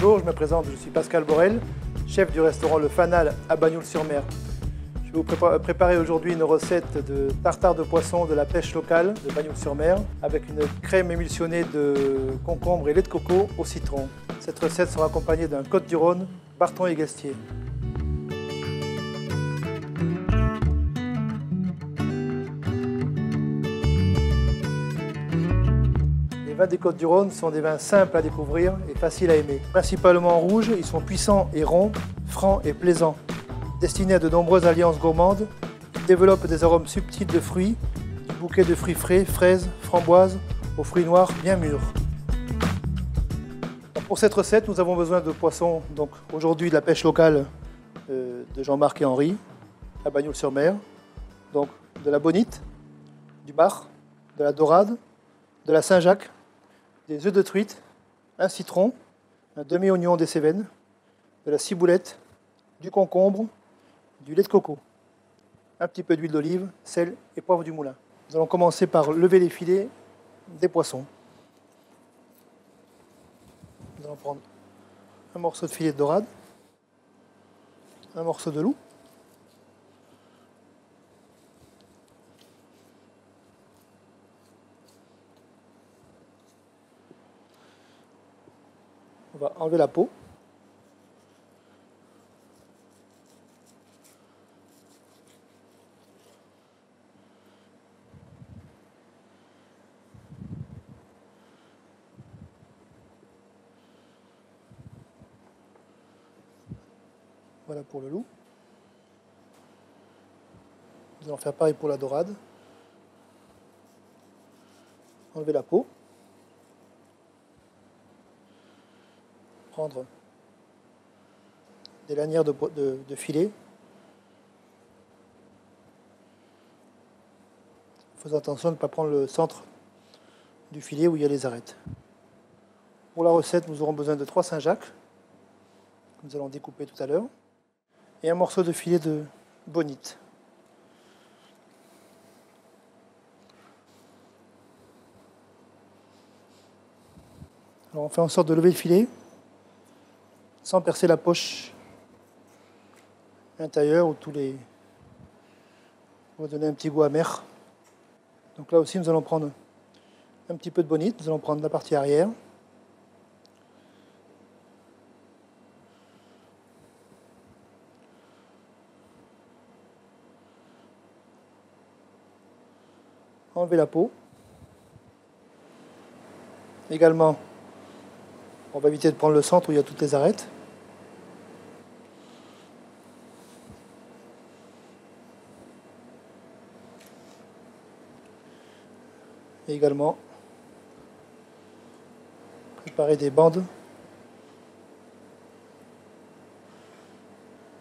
Bonjour, je me présente, je suis Pascal Borel, chef du restaurant Le Fanal à Bagnols-sur-Mer. Je vais vous préparer aujourd'hui une recette de tartare de poisson de la pêche locale de Bagnols-sur-Mer avec une crème émulsionnée de concombre et lait de coco au citron. Cette recette sera accompagnée d'un Côtes-du-Rhône, Barton et Guestier. Les vins des Côtes-du-Rhône sont des vins simples à découvrir et faciles à aimer. Principalement rouges, ils sont puissants et ronds, francs et plaisants. Destinés à de nombreuses alliances gourmandes, ils développent des arômes subtils de fruits, du bouquet de fruits frais, fraises, framboises, aux fruits noirs bien mûrs. Pour cette recette, nous avons besoin de poissons, donc aujourd'hui de la pêche locale de Jean-Marc et Henri, à Bagnols-sur-Mer, donc de la bonite, du bar, de la dorade, de la Saint-Jacques, des œufs de truite, un citron, un demi-oignon des Cévennes, de la ciboulette, du concombre, du lait de coco, un petit peu d'huile d'olive, sel et poivre du moulin. Nous allons commencer par lever les filets des poissons. Nous allons prendre un morceau de filet de dorade, un morceau de loup, on va enlever la peau. Voilà pour le loup. Nous allons faire pareil pour la dorade. Enlever la peau. Prendre des lanières de filet. Faisons attention de ne pas prendre le centre du filet où il y a les arêtes. Pour la recette, nous aurons besoin de 3 Saint-Jacques, que nous allons découper tout à l'heure, et un morceau de filet de bonite. Alors on fait en sorte de lever le filet, sans percer la poche intérieure où on va donner un petit goût amer. Donc là aussi nous allons prendre un petit peu de bonite, nous allons prendre la partie arrière. Enlever la peau. Également, on va éviter de prendre le centre où il y a toutes les arêtes. Et également, préparer des bandes.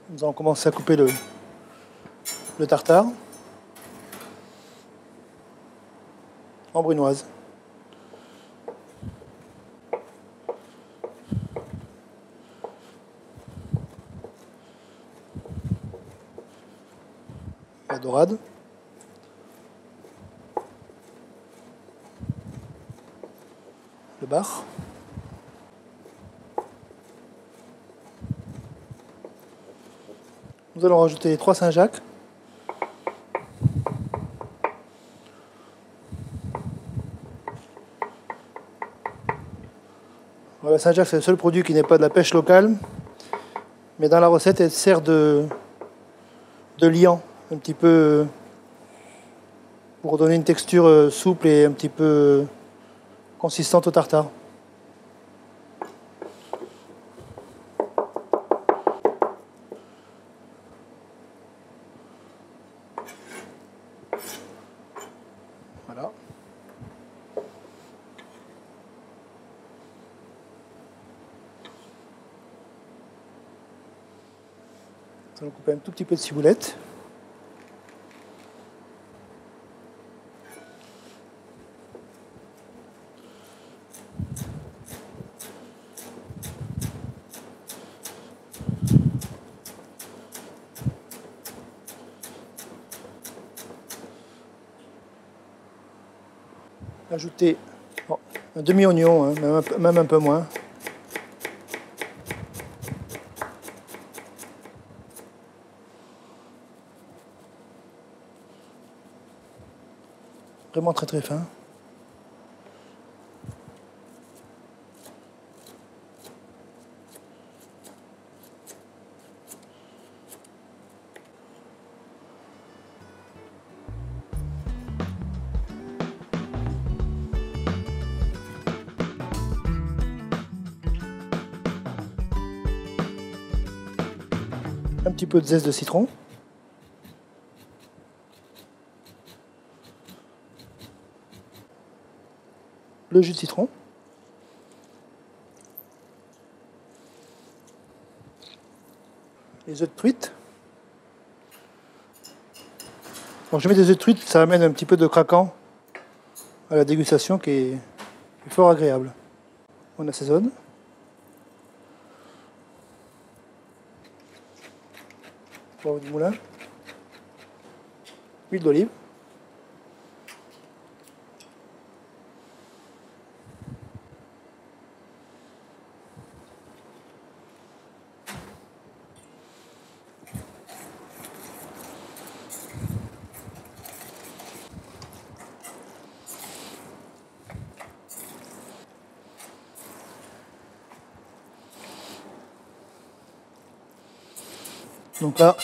Nous allons commencer à couper le tartare en brunoise. La dorade. Le bar. Nous allons rajouter les 3 Saint-Jacques. Voilà, Saint-Jacques, c'est le seul produit qui n'est pas de la pêche locale, mais dans la recette, elle sert de liant, un petit peu pour donner une texture souple et un petit peu consistante au tartare. Voilà. Nous allons couper un tout petit peu de ciboulette. Ajouter un demi-oignon, hein, même un peu moins. Vraiment très très fin. Un petit peu de zeste de citron. Le jus de citron. Les œufs de truite. Quand je mets des œufs de truite, ça amène un petit peu de craquant à la dégustation qui est fort agréable. On assaisonne. Poivre du moulin. Huile d'olive. Donc là,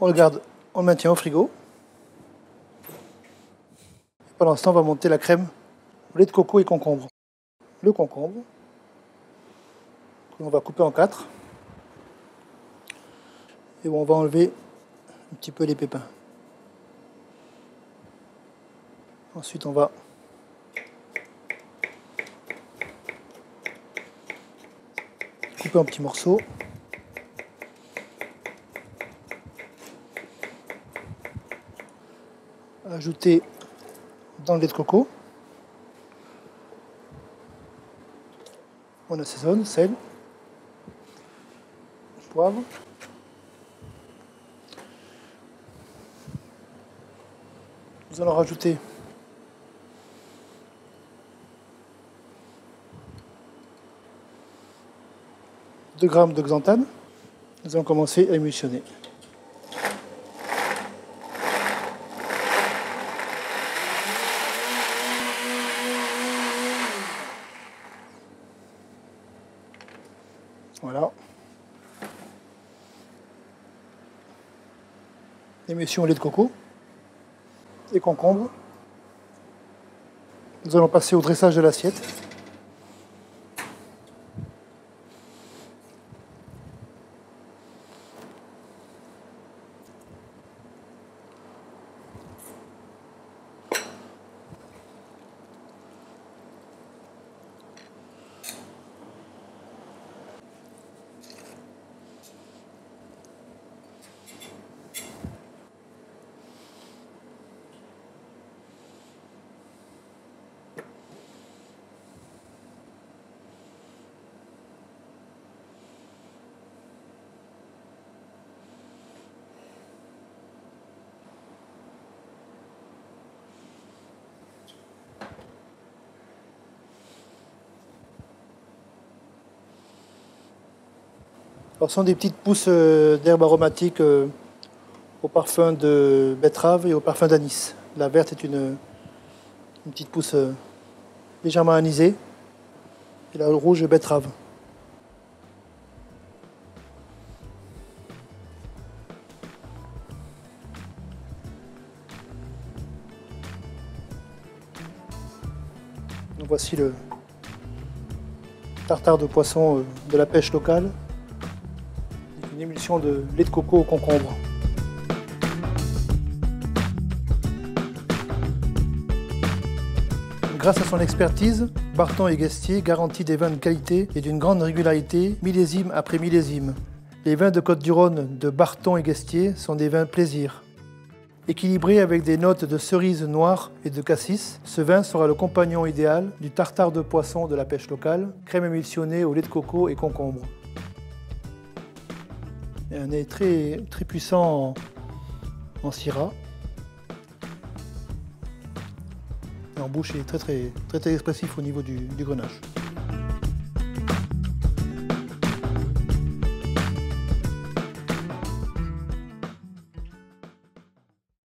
on le garde, on le maintient au frigo. Pendant ce temps, on va monter la crème au lait de coco et concombre. Le concombre, on va couper en 4. Et on va enlever un petit peu les pépins. Ensuite, on va couper en petits morceaux. Ajouter dans le lait de coco. On assaisonne, sel, poivre. Nous allons rajouter deux grammes de xanthane. Nous allons commencer à émulsionner. Voilà. Émulsion au lait de coco et concombre. Nous allons passer au dressage de l'assiette. Alors, ce sont des petites pousses d'herbes aromatiques au parfum de betterave et au parfum d'anis. La verte est une petite pousse légèrement anisée et la rouge betterave. Donc voici le tartare de poisson de la pêche locale. Une émulsion de lait de coco au concombre. Grâce à son expertise, Barton et Guestier garantit des vins de qualité et d'une grande régularité, millésime après millésime. Les vins de Côtes-du-Rhône de Barton et Guestier sont des vins plaisir. Équilibré avec des notes de cerise noire et de cassis, ce vin sera le compagnon idéal du tartare de poisson de la pêche locale, crème émulsionnée au lait de coco et concombre. Et un nez très puissant en syrah. Et en bouche, il est très expressif au niveau du grenache.